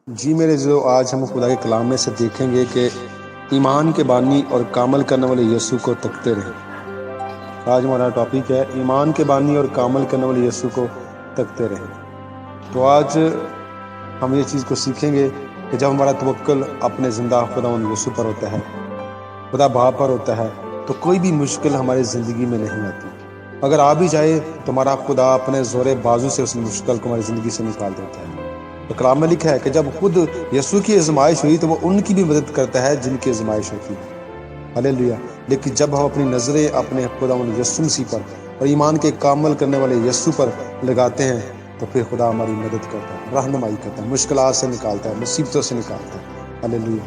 جی میرے جو آج ہم خدا کے کلام میں سے دیکھیں گے کہ ایمان کے بانی اور کامل کرنے والے یسوع کو تکتے رہیں۔ آج ہمارا ٹاپک ہے ایمان کے بانی اور کامل کرنے والے یسوع کو تکتے رہیں۔ تو آج ہم یہ چیز کو سیکھیں گے کہ جب ہمارا توکل اپنے زندہ خداوند یسوع پر ہوتا ہے، خدا باپ پر ہوتا ہے، تو کوئی بھی مشکل ہماری زندگی میں نہیں آتی۔ اگر آ بھی جائے تو ہمارا خدا اپنے زور بازو سے اس مشکل کو ہماری زندگی سے نکال دیتا ہے۔ تو کلام میں لکھا ہے کہ جب خود یسوع کی آزمائش ہوئی تو وہ ان کی بھی مدد کرتا ہے جن کی آزمائش ہوتی ہے۔ ہلیلویا۔ لیکن جب ہم اپنی نظریں اپنے خداوند یسوع مسیح پر اور ایمان کے کامل کرنے والے یسوع پر لگاتے ہیں تو پھر خدا ہماری مدد کرتا ہے، رہنمائی کرتا ہے، مشکلات سے نکالتا ہے، مصیبتوں سے نکالتا ہے۔ ہلیلویا۔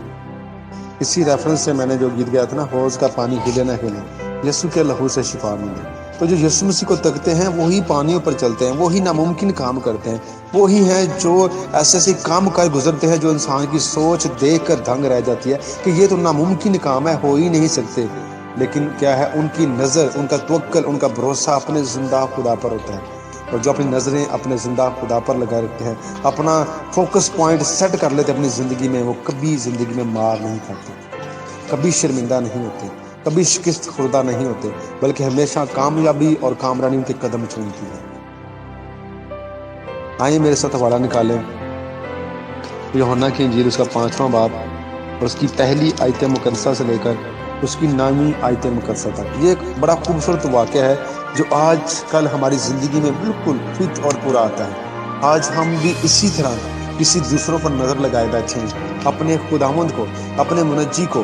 اسی ریفرنس سے میں نے جو گیت گیا تھا نا، حوض کا پانی ہلے نہ ہلے، یسوع کے لہو سے شفا ملے۔ تو جو یسوع مسیح کو تکتے ہیں وہی پانیوں پر چلتے ہیں، وہی ناممکن کام کرتے ہیں، وہی ہیں جو ایسے کام کر گزرتے ہیں جو انسان کی سوچ دیکھ کر دھنگ رہ جاتی ہے کہ یہ تو ناممکن کام ہے، ہو ہی نہیں سکتے۔ لیکن کیا ہے، ان کی نظر، ان کا توکل، ان کا بھروسہ اپنے زندہ خدا پر ہوتا ہے۔ اور جو اپنی نظریں اپنے زندہ خدا پر لگا رکھتے ہیں، اپنا فوکس پوائنٹ سیٹ کر لیتے اپنی زندگی میں، وہ کبھی زندگی میں مار نہیں کھاتے، کبھی شرمندہ نہیں ہوتے، کبھی شکست خوردہ نہیں ہوتے، بلکہ ہمیشہ کامیابی اور کامرانی ان کے قدم چومتی ہے۔ آئیے میرے ساتھ حوالہ نکالیں یوحنا کی انجیل، اس کا 5واں باب اور اس کی پہلی آیت مقدسہ سے لے کر اس کی 9ویں آیت مقدسہ تک۔ یہ ایک بڑا خوبصورت واقعہ ہے جو آج کل ہماری زندگی میں بالکل فٹ اور پورا آتا ہے۔ آج ہم بھی اسی طرح کسی دوسروں پر نظر لگائے بیٹھے ہیں، اپنے خداوند کو، اپنے منجی کو،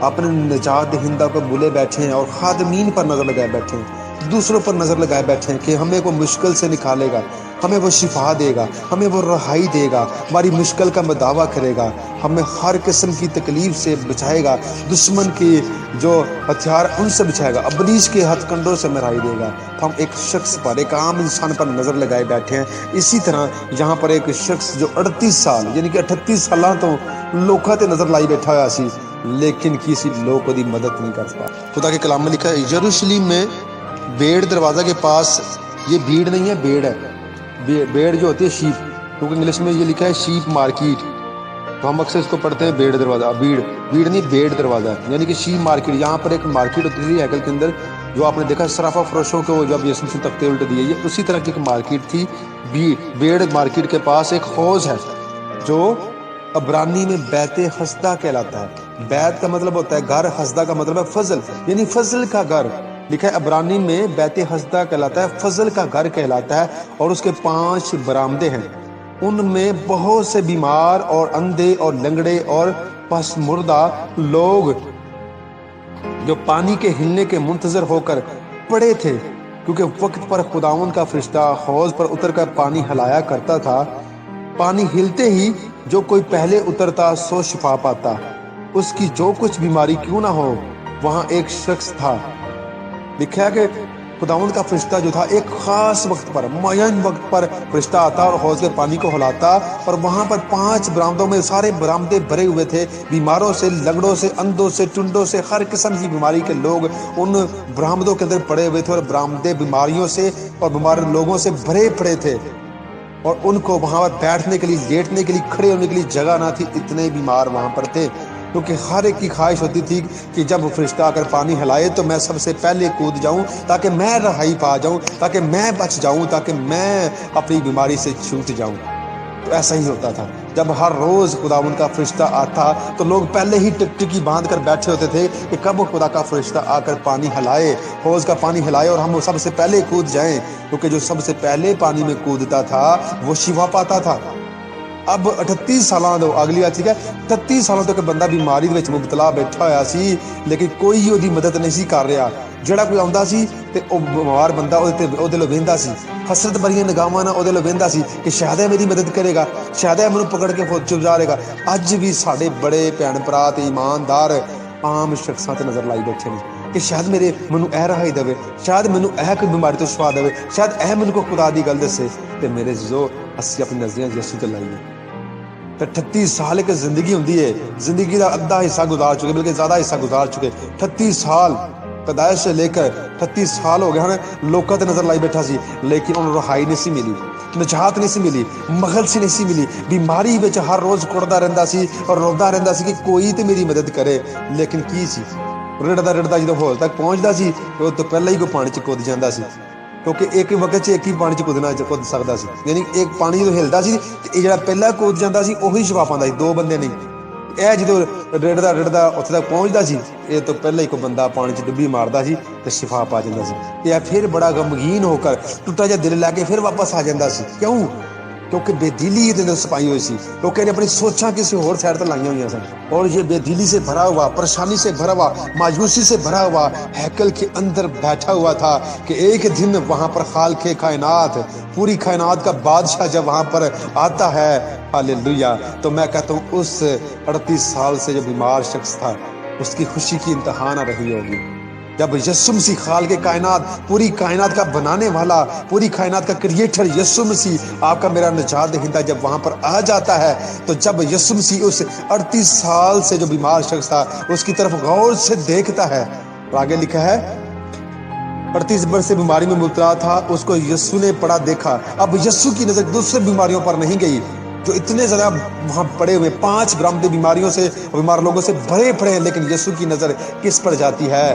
اپنے نجات دہندہ کو بھولے بیٹھے ہیں اور خادمین پر نظر لگائے بیٹھے ہیں، دوسروں پر نظر لگائے بیٹھے ہیں کہ ہمیں وہ مشکل سے نکالے گا، ہمیں وہ شفا دے گا، ہمیں وہ رہائی دے گا، ہماری مشکل کا مداوع کرے گا، ہمیں ہر قسم کی تکلیف سے بچائے گا، دشمن کی جو ہتھیار ان سے بچائے گا، ابلیس کے ہتھ کنڈوں سے رہائی دے گا۔ ہم ایک شخص پر، ایک عام انسان پر نظر لگائے بیٹھے ہیں۔ اسی طرح یہاں پر ایک شخص جو 38 سال یعنی کہ 38 سالہ تو لوکاں تے نظر لائی بیٹھا ہوا سی، لیکن کسی لوگ کو دی مدد نہیں کر سکتا۔ خدا کے کلام میں لکھا ہے یروشلم میں بیڑ دروازہ کے پاس، یہ بھیڑ نہیں ہے، بیڑ ہے، بیڑ جو ہوتی ہے شیپ، کیونکہ انگلش میں یہ لکھا ہے شیپ مارکیٹ، تو ہم اکثر اس کو پڑھتے ہیں بیڑ دروازہ۔ بیڑ نہیں، بیڑ دروازہ یعنی کہ شیپ مارکیٹ۔ یہاں پر ایک مارکیٹ ہوتی تھی ہیکل کے اندر، جو آپ نے دیکھا صرافہ فروشوں کو جب یسوع سے تختے الٹ دیے، یہ اسی طرح کی ایک مارکیٹ تھی۔ بیڑ مارکیٹ کے پاس ایک حوض ہے جو عبرانی میں بیت حسدہ کہلاتا ہے۔ بیت کا مطلب ہوتا ہے گھر، حسدہ کا مطلب ہے فضل، یعنی فضل کا گھر۔ لکھا ہے عبرانی میں بیت حسدہ کہلاتا ہے، فضل کا گھر کہلاتا ہے، اور اس کے 5 برآمدے ہیں۔ ان میں بہت سے بیمار اور اندھے اور لنگڑے اور پس مردہ لوگ جو پانی کے ہلنے کے منتظر ہو کر پڑے تھے، کیونکہ وقت پر خداوند کا فرشتہ حوض پر اتر کر پانی ہلایا کرتا تھا۔ پانی ہلتے ہی جو کوئی پہلے اترتا سو شفا پاتا۔ اس کی جو کچھ بیماری کیوں نہ ہو، وہاں ایک شخص تھا۔ لکھا ہے کہ خداوند کا فرشتہ جو تھا ایک خاص وقت پر، معین وقت پر فرشتہ آتا اور حوض کے پانی کو ہلاتا، اور وہاں پر 5 برآمدوں میں سارے برآمدے بھرے ہوئے تھے، بیماروں سے، لنگڑوں سے، اندھوں سے، ٹنڈوں سے، ہر قسم کی بیماری کے لوگ ان برآمدوں کے اندر پڑے ہوئے تھے، اور برآمدے بیماریوں سے اور بیمار لوگوں سے بھرے پڑے تھے، اور ان کو وہاں پر بیٹھنے کے لیے، لیٹنے کے لیے، کھڑے ہونے کے لیے جگہ نہ تھی، اتنے بیمار وہاں پر تھے۔ کیونکہ ہر ایک کی خواہش ہوتی تھی کہ جب فرشتہ آ کر پانی ہلائے تو میں سب سے پہلے کود جاؤں، تاکہ میں رہائی پا جاؤں، تاکہ میں بچ جاؤں، تاکہ میں اپنی بیماری سے چھوٹ جاؤں۔ تو ایسا ہی ہوتا تھا، جب ہر روز خداوند کا فرشتہ آتا تو لوگ پہلے ہی ٹکٹکی باندھ کر بیٹھے ہوتے تھے کہ کب خدا کا فرشتہ آ کر پانی ہلائے، حوض کا پانی ہلائے اور ہم سب سے پہلے کود جائیں، کیونکہ جو سب سے پہلے پانی میں کودتا تھا وہ شفا پاتا تھا۔ اب 38 سالاں دو اگلی آتی ہے، 38 سالوں تک بندہ بیماری وچ مبتلا بیٹھا ہویا سی، لیکن کوئی اودی مدد نہیں سی کر رہا۔ جڑا کوئی آندا سی تے او بیمار بندہ اودے لو ویندا سی، حسرت بھری نگاہاں نال اودے لو ویندا سی کہ شاید ہے میری مدد کرے گا، شاید ہے مینوں پکڑ کے خود چلے گا۔ اج بھی ساڈے بڑے بھین بھرا تے ایماندار عام شخصاں تے نظر لائی بیٹھے نے کہ شاید مینوں اے رہائی دے، شاید مینوں اے کوئی بیماری تو شفا دے، شاید اے مینوں کو خدا دی گل دسے۔ تے میرے جو اسی اپنی نظریں یسوع تے لائیے۔ 38 سال ایک زندگی ہوندی ہے، زندگی دا ادھا حصہ گزار چکے، بلکہ زیادہ حصہ گزار چکے۔ 38 سال پیدائش سے لے کر 38 سال ہو گئے ہیں لوکاں تے نظر لائی بیٹھا سی لیکن انہوں رہائی نہیں سی ملی نجات نہیں سی ملی مغل سی نہیں سی ملی بیماری وچ ہر روز کڑدا رہندا سی اور رودا رہندا سی کہ کوئی تے میری مدد کرے لیکن کی سی رڑدا رڑدا جدوں ہول تک پہنچدا سی تو پہلے ہی کوئی پانی چ کود جاندا سی کیونکہ ایک وقت ایک ہی پانی چ کود سکدا سی یعنی ایک پانی جدوں ہلدا سی تے جڑا پہلا کود جاندا سی وہی شفا پاندا سی دو بندے نہیں اے جدوں رڑدا رڑدا اتھے تک پہنچدا سی اے تو پہلے ہی کوئی بندہ پانی چ ڈبی ماردا سی تے شفا پا جاندا سی اے پھر بڑا غمگین ہو کر ٹوٹا جا دل لے کے پھر واپس آ جاندا سی کیوں کیونکہ بے دلی دے اندر سپائی ہوئی سی کیونکہ نے اپنی سوچاں کسی اور سائڈ تے لائیاں ہوئی سن اور یہ بے دلی سے بھرا ہوا پریشانی سے بھرا ہوا مایوسی سے بھرا ہوا ہیکل کے اندر بیٹھا ہوا تھا کہ ایک دن وہاں پر خالق کائنات پوری کائنات کا بادشاہ جب وہاں پر آتا ہے ہاللویا تو میں کہتا ہوں اس 38 سال سے جو بیمار شخص تھا اس کی خوشی کی انتہا نہ رہی ہوگی جب یسوع مسیح خالق کائنات پوری کائنات کا بنانے والا پوری کائنات کا کریٹر یسوع مسیح آپ کا میرا نجات دہندہ جب وہاں پر آ جاتا ہے تو جب یسوع مسیح اس 38 سال سے جو بیمار شخص تھا اس کی طرف غور سے دیکھتا ہے اور آگے لکھا ہے 38 برس سے بیماری میں مبتلا تھا اس کو یسوع نے پڑا دیکھا اب یسوع کی نظر دوسرے بیماریوں پر نہیں گئی جو اتنے زیادہ وہاں پڑے ہوئے 5 گرام کی بیماریوں سے بیمار لوگوں سے بھرے پڑے ہیں لیکن یسوع کی نظر کس پر جاتی ہے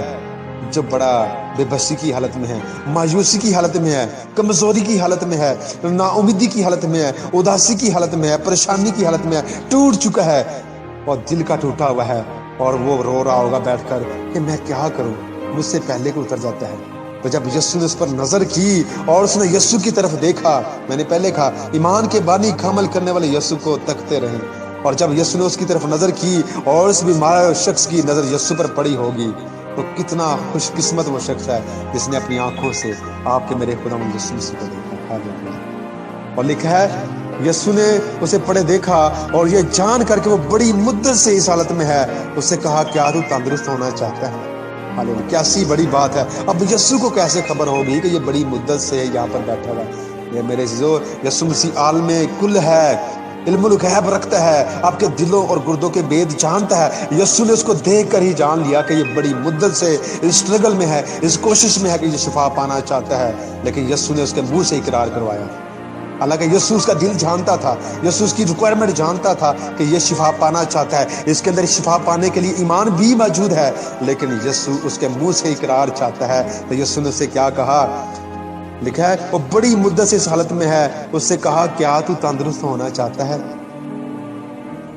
جو بڑا بے بسی کی حالت میں ہے مایوسی کی حالت میں ہے کمزوری کی حالت میں ہے نا امیدی کی حالت میں ہے اداسی کی حالت میں ہے پریشانی کی حالت میں ہے ٹوٹ چکا ہے اور دل کا ٹوٹا ہوا ہے اور وہ رو رہا ہوگا بیٹھ کر کہ میں کیا کروں مجھ سے پہلے کو اتر جاتا ہے تو جب یسوع نے اس پر نظر کی اور اس نے یسوع کی طرف دیکھا میں نے پہلے کہا ایمان کے بانی عمل کرنے والے یسوع کو تکتے رہیں اور جب یسوع نے اس کی طرف نظر کی اور اس بیمار شخص کی نظر یسوع پر پڑی ہوگی تو کتنا خوش قسمت وہ شخص ہے جس نے اپنی آنکھوں سے آپ کے میرے خدا یسوع مسیح کو دیکھا اور لکھا ہے یسوع نے اسے پڑے دیکھا اور یہ جان کر کے وہ بڑی مدت سے اس حالت میں ہے اس سے کہا کیا تو تندرست ہونا چاہتا ہے کیسی بڑی بات ہے اب یسوع کو کیسے خبر ہوگی کہ یہ بڑی مدت سے یہاں پر بیٹھا ہوا ہے یہ میرے عزیزو یسوع مسیح عالم کل ہے علم الغیب رکھتا ہے آپ کے دلوں اور گردوں کے بید جانتا ہے یسوع نے اس کو دیکھ کر ہی جان لیا کہ یہ بڑی مدت سے اس اسٹرگل میں ہے اس کوشش میں ہے کہ یہ شفا پانا چاہتا ہے لیکن یسوع نے اس کے منہ سے اقرار کروایا حالانکہ یسوع اس کا دل جانتا تھا یسوع اس کی ریکوائرمنٹ جانتا تھا کہ یہ شفا پانا چاہتا ہے اس کے اندر شفا پانے کے لیے ایمان بھی موجود ہے لیکن یسوع اس کے منہ سے اقرار چاہتا ہے تو یسوع نے اسے کیا کہا لکھا ہے وہ بڑی مدت سے اس حالت میں ہے اس سے کہا کیا تو تندرست ہونا چاہتا ہے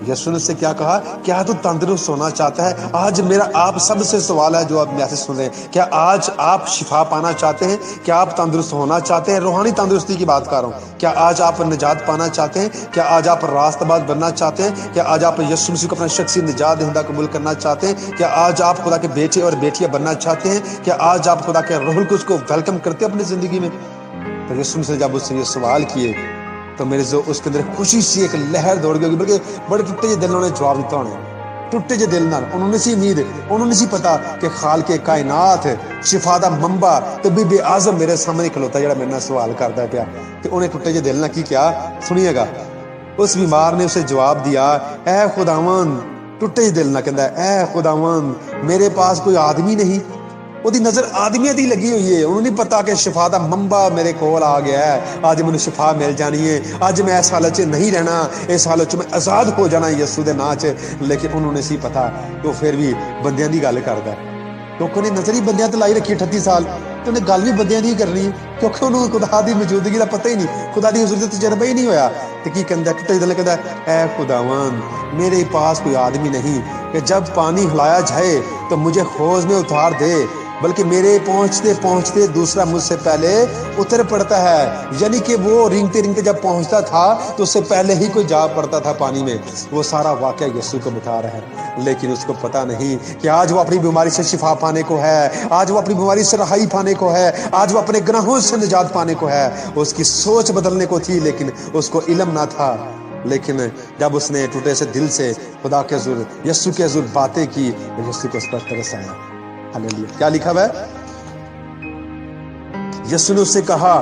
یسوع نے اس سے کیا کہا کیا تو تندرست ہونا چاہتا ہے آج میرا آپ سب سے سوال ہے جو آپ میسج سن رہے ہیں کیا آج آپ شفا پانا چاہتے ہیں کیا آپ تندرست ہونا چاہتے ہیں روحانی تندرستی کی بات کر رہا ہوں کیا آج آپ نجات پانا چاہتے ہیں کیا آج آپ راست باز بننا چاہتے ہیں کیا آج آپ یسوع مسیح کو اپنا شخصی نجات دہندہ قبول کرنا چاہتے ہیں کیا آج آپ خدا کے بیٹے اور بیٹیاں بننا چاہتے ہیں کیا آج آپ خدا کے روح القدس کو ویلکم کرتے ہیں اپنی زندگی میں تو یسوع مسیح جب اس سے یہ سوال کیے تو میرے جو اس کے اندر خوشی سی ایک لہر دوڑ گئی بلکہ بڑے ٹوٹے جے دل نے جواب دیتا ہونے ٹوٹے جے دل نال انہوں نے سی امید انہوں نے سی پتا کہ خالق کائنات شفا دا منبع طبیب اعظم میرے سامنے کھلوتا ہے جڑا میرے نال سوال کردا پیا تے انہیں ٹوٹے جے دل نال کی کیا سنیے گا اس بیمار نے اسے جواب دیا اے خداوند ٹوٹے جے دل نال کہندا اے خداوند میرے پاس کوئی آدمی نہیں وہ دی نظر آدمیت ہی لگی ہوئی ہے انہوں نہیں پتا کہ شفا دا منبع میرے کول آ گیا ہے آج مجھے شفا مل جانی ہے آج میں اس حالت نہیں رہنا اس حالت میں آزاد ہو جانا یسوع دے نام چ لیکن انہوں نے سی پتا تو پھر بھی بندیاں دی گل کردا ہے کیونکہ انہیں نظر ہی بندیاں تے لائی رکھی 38 سال تو انہیں گل بھی بندیاں دی کرنی کیونکہ انہوں خدا دی موجودگی دا پتہ ہی نہیں خدا دی حضور دا تجربہ ہی نہیں ہویا تے کی کہندا ٹٹے دل کہندا اے خداوند میرے پاس کوئی آدمی نہیں کہ جب پانی ہلایا جائے تو مجھے حوض میں اتار دے بلکہ میرے پہنچتے پہنچتے دوسرا مجھ سے پہلے اتر پڑتا ہے یعنی کہ وہ رینگتے رینگتے جب پہنچتا تھا تو اس سے پہلے ہی کوئی جا پڑتا تھا پانی میں وہ سارا واقعہ یسوع کو بتا رہا ہے لیکن اس کو پتا نہیں کہ آج وہ اپنی بیماری سے شفا پانے کو ہے آج وہ اپنی بیماری سے رہائی پانے کو ہے آج وہ اپنے گناہوں سے نجات پانے کو ہے اس کی سوچ بدلنے کو تھی لیکن اس کو علم نہ تھا لیکن جب اس نے ٹوٹے سے دل سے خدا کے حضور یسوع کے حضور باتیں کی یسوع کو اس پر ترس آیا ہاللویا کیا لکھا ہوا ہے یسوع نے اس سے کہا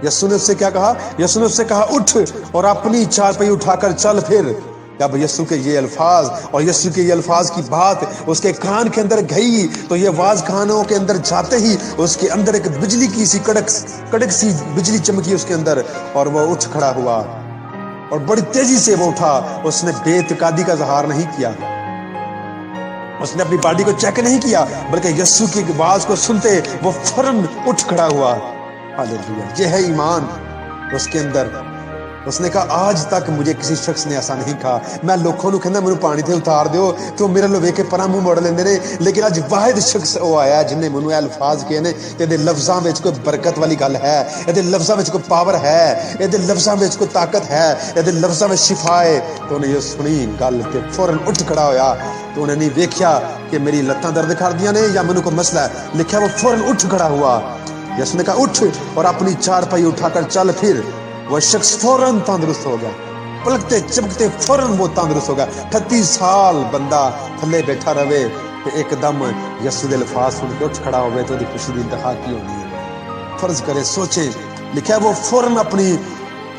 یسوع نے اس سے کیا کہا یسوع نے اس سے کہا اٹھ اور اپنی چارپائی اٹھا کر چل پھر جب یسوع کے یہ الفاظ اور یسوع کے یہ الفاظ کی بات اس کے کان کے اندر گئی تو یہ آواز کانوں کے اندر جاتے ہی اس کے اندر ایک بجلی کی سی کڑک سی بجلی چمکی اس کے اندر، اور وہ اٹھ کھڑا ہوا اور بڑی تیزی سے وہ اٹھا۔ اس نے بے اعتقادی کا اظہار نہیں کیا، اس نے اپنی باڈی کو چیک نہیں کیا، بلکہ یسوع کی آواز کو سنتے وہ فوراً اٹھ کھڑا ہوا۔ ہاللیلویہ! یہ ہے ایمان اس کے اندر۔ اس نے کہا آج تک مجھے کسی شخص نے ایسا نہیں کہا، میں لوگوں کو کہنا مینوں پانی تے اتار دیو تو میرے لو ویکھ کے پرا منہ موڑ لیندے نے، لیکن اج واحد شخص وہ آیا جن نے مینوں الفاظ کہے نے تے دے لفظاں وچ کوئی برکت والی گل ہے، اے دے لفظاں وچ کوئی پاور ہے، اے دے لفظاں وچ کوئی طاقت ہے، اے دے لفظاں وچ شفا ہے۔ تو انہیں یہ سنی گل تے فوراً اٹھ کھڑا ہویا۔ تو انہیں نہیں ویکھیا کہ میری لتاں درد کردیاں نے یا مینوں کوئی مسئلہ ہے، لکھیا وہ فوراً اٹھ کھڑا ہوا۔ یسوع نے کہا اٹھ اور اپنی چارپائی اٹھا کر چل پھر۔ وہ شخص فوراً تندرست ہو گیا، پلکتے چمکتے فوراً وہ تندرست ہو گیا۔ 38 سال بندہ تھلے بیٹھا رہے کہ ایک دم یسوع دے الفاظ سن کے اٹھ کھڑا ہوئے تو دی خوشی دی انتہا کی ہونی ہے۔ فرض کرے سوچیں، لکھا ہے وہ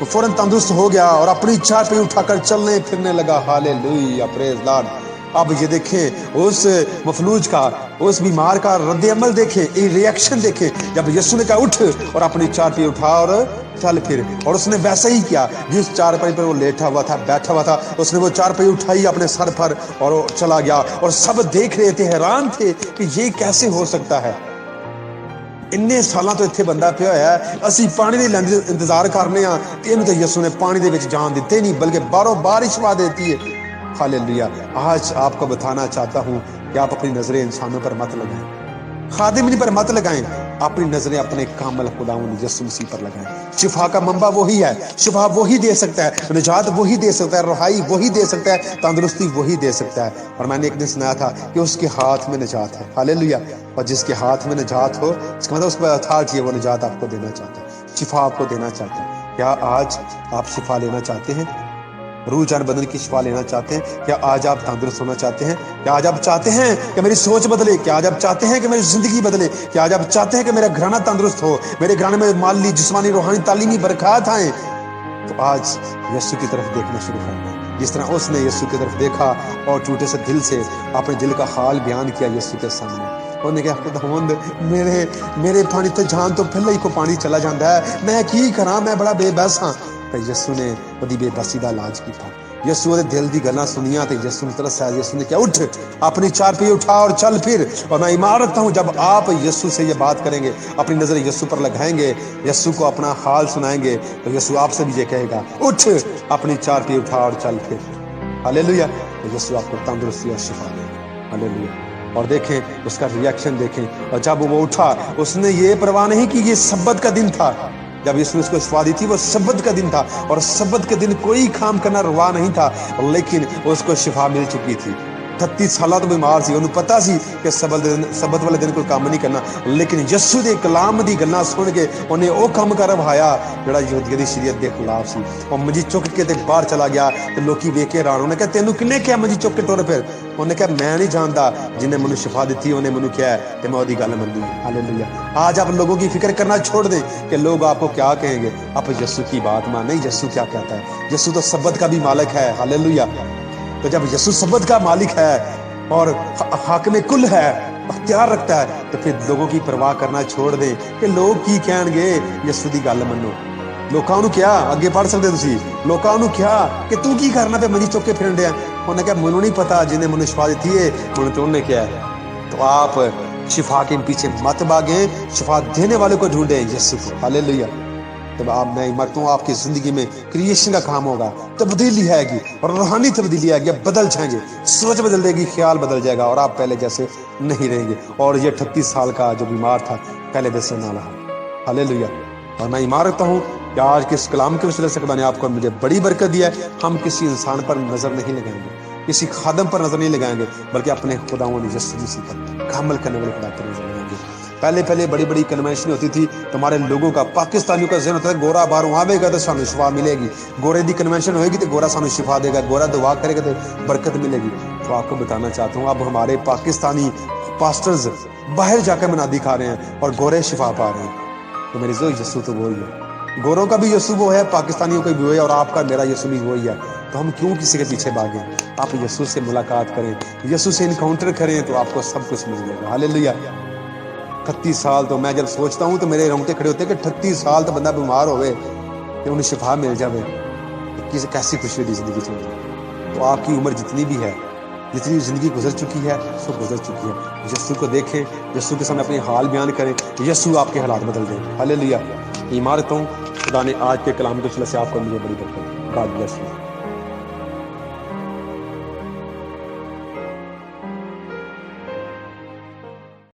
فوراً تندرست ہو گیا اور اپنی چارپائی اٹھا کر چلنے پھرنے لگا۔ ہاللیلویہ، پریز لارڈ۔ اب یہ دیکھیں اس مفلوج کا، اس بیمار کا رد عمل دیکھیں، ری ایکشن دیکھیں۔ جب یسوع نے کہا اٹھ اور اپنی چارپائی اٹھا اور چل پھر، اور اس نے ویسا ہی کیا جس چارپائی پر وہ لیٹا ہوا تھا، بیٹھا ہوا تھا، اس نے وہ چارپائی اٹھائی اپنے سر پر اور وہ چلا گیا۔ اور سب دیکھ رہے تھے، حیران تھے کہ یہ کیسے ہو سکتا ہے۔ اتنے سالاں تو اتنے بندہ پیا ہوا ہے، اسی پانی دے انتظار کرنے ہاں، انہوں تو یسوع نے پانی دے وچ جان دیتے نہیں بلکہ باروں بار شفا دیتی ہے۔ ہاللیلویہ! آج آپ کو بتانا چاہتا ہوں کہ آپ اپنی نظریں انسانوں پر مت لگائیں، خادمین پر مت لگائیں، اپنی نظریں اپنے کامل خداوند یسوع مسیح پر لگائیں۔ شفا کا منبع وہی ہے، شفا وہی دے سکتا ہے، نجات وہی دے سکتا ہے، رہائی وہی دے سکتا ہے، تندرستی وہی دے سکتا ہے۔ اور میں نے ایک دن سنایا تھا کہ اس کے ہاتھ میں نجات ہے۔ ہاللیلویہ! اور جس کے ہاتھ میں نجات ہو اس کا مطلب اس پر اتھارٹی ہے، وہ نجات آپ کو دینا چاہتا ہے، شفا آپ کو دینا چاہتا ہے۔ کیا آج آپ شفا لینا چاہتے ہیں؟ روح جان بدن کی شفا لینا چاہتے ہیں؟ کیا آج آپ تندرست ہونا چاہتے ہیں؟ کیا آج آپ چاہتے ہیں کہ میری سوچ بدلے؟ کیا آج آپ چاہتے ہیں کہ میری زندگی بدلے؟ کیا آج آپ چاہتے ہیں کہ میرا گھرانہ تندرست ہو، میرے گھرانے میں مالی، جسمانی، روحانی، تعلیمی برکات آئیں؟ تو آج یسوع کی طرف دیکھنا شروع کر دیں، جس طرح اس نے یسوع کی طرف دیکھا اور ٹوٹے سے دل سے اپنے دل کا حال بیان کیا یسوع کے سامنے۔ انہوں نے کہا خداوند میرے پانی تو جان تو پہلے ہی کو پانی چلا جاتا ہے، میں کی کراں، میں بڑا بے بس ہاں۔ یسوع نے وہی بے بسی دا علاج کیتا۔ یسوع دے دل دی گلاں سنیاں تے یسوع نے ترس آیا۔ یسوع نے کہا اٹھ، اپنی چارپائی اٹھا اور چل پھر۔ اور میں ایمان رکھتا ہوں جب آپ یسوع سے یہ بات کریں گے، اپنی نظر یسوع پر لگائیں گے، یسوع کو اپنا حال سنائیں گے، تو یسوع آپ سے بھی یہ کہے گا اٹھ، اپنی چارپائی اٹھا اور چل پھر۔ ہاللیلویہ! یسوع آپ کو تندرستی اور شفا دے گا۔ ہاللیلویہ! اور دیکھیں اس کا ری ایکشن دیکھیں۔ اور جب وہ اٹھا اس نے یہ پرواہ نہیں کی، یہ سبت کا دن تھا۔ جب یسوع نے اس کو شفا دی تھی وہ سبت کا دن تھا، اور سبت کے دن کوئی کام کرنا روا نہیں تھا، لیکن اس کو شفا مل چکی تھی۔ 38 سالہ تو بیمار سی، انہوں پتا سی کہ سبت والے دن کوئی کام نہیں کرنا، لیکن یسوع دے کلام دی گلاں سن کے انہیں وہ کام کروایا جڑا یہودیوں دی شریعت دے خلاف سی۔ اور منجی چک کے تے باہر چلا گیا تے لوکی ویکھ کے حیران، انہوں نے کہا تینوں کنے کیا منجی چک کے ٹر پھر؟ انہوں نے کہا میں نہیں جانتا، جنہیں مجھے شفا دیتی انہیں مجھے کیا ہے تے میں وہی گل منی۔ ہاللیلویہ! آج آپ لوگوں کی فکر کرنا چھوڑ دیں کہ لوگ آپ کو کیا کہیں گے، آپ یسوع کی بات مانیں۔ یسوع کیا کہتا ہے؟ یسوع تو سبت کا بھی مالک ہے۔ ہاللیلویہ! تو جب یسوع سبت کا مالک ہے اور حاکم کل ہے، اختیار رکھتا ہے، تو پھر لوگوں کی پرواہ کرنا چھوڑ دیں کہ لوگ کی کہن گے۔ یسوع دی گل منو۔ لوکاں نوں کیا اگے پڑھ سکتے تسی، لوکاں نوں کیا کہ تو کی کرنا پہ منجی چک کے پھرن ڈیا؟ انہوں نے کہا مینوں نہیں پتا، جنہیں مجھے شفا دیتی ہے انہوں تو انہوں نے کیا ہے۔ تو آپ شفا کے پیچھے مت بھاگیں، شفا دینے والے کو ڈھونڈیں، یسوع کو۔ ہاللیلویہ! جب آپ میں مرتا ہوں آپ کی زندگی میں کریشن کا کام ہوگا، تبدیلی آئے گی اور روحانی تبدیلی آئے گی، آپ بدل جائیں گے، سوچ بدل دے گی، خیال بدل جائے گا، اور آپ پہلے جیسے نہیں رہیں گے۔ اور یہ 38 سال کا جو بیمار تھا پہلے جیسے نہ رہا۔ ہاللیلویہ! اور میں ایمان رکھتا ہوں کہ آج کے اس کلام کے وسیلے سے خدا نے آپ کو مجھے بڑی برکت دیا ہے۔ ہم کسی انسان پر نظر نہیں لگائیں گے، کسی خادم پر نظر نہیں لگائیں گے، بلکہ اپنے خداوند یسوع مسیح پر، کامل کرنے والے خدا پر نظر لگائیں گے۔ پہلے بڑی کنونشن ہوتی تھی، تمہارے لوگوں کا، پاکستانیوں کا ذہن ہوتا ہے گورا باہروں آئے گا تو سانو شفا ملے گی، گورے دی کنونشن ہوئے گی تو گورا سانو شفا دے گا، گورا دعا کرے گا تو برکت ملے گی۔ تو آپ کو بتانا چاہتا ہوں اب ہمارے پاکستانی پاسٹرز باہر جا کر منادی کھا رہے ہیں اور گورے شفا پا رہے ہیں۔ تو میرے یسوع تو وہی ہے، گوروں کا بھی یسوع وہ ہے، پاکستانیوں کا بھی وہی ہے، اور آپ کا میرا یسوع بھی وہی ہے۔ تو ہم کیوں کسی کے پیچھے بھاگیں؟ آپ یسوع سے ملاقات کریں، یسوع سے انکاؤنٹر کریں تو آپ کو سب کچھ مل جائے گا۔ ہاللیلویہ۔ 38 سال تو میں جب سوچتا ہوں تو میرے رونگٹے کھڑے ہوتے ہیں کہ 38 سال تو بندہ بیمار ہوئے کہ انہیں شفا مل جائے، کیسی خوشی ہوتی زندگی چل۔ تو آپ کی عمر جتنی بھی ہے، جتنی زندگی گزر چکی ہے سو گزر چکی ہے۔ یسوع کو دیکھیں، یسوع کے سامنے اپنے حال بیان کریں، یسوع آپ کے حالات بدل دیں۔ ہاللیلویہ۔ ایمان رکھتا ہوں خدا نے آج کے کلام کے سلسلے سے آپ کو مجھے بڑی برکت۔ God bless you.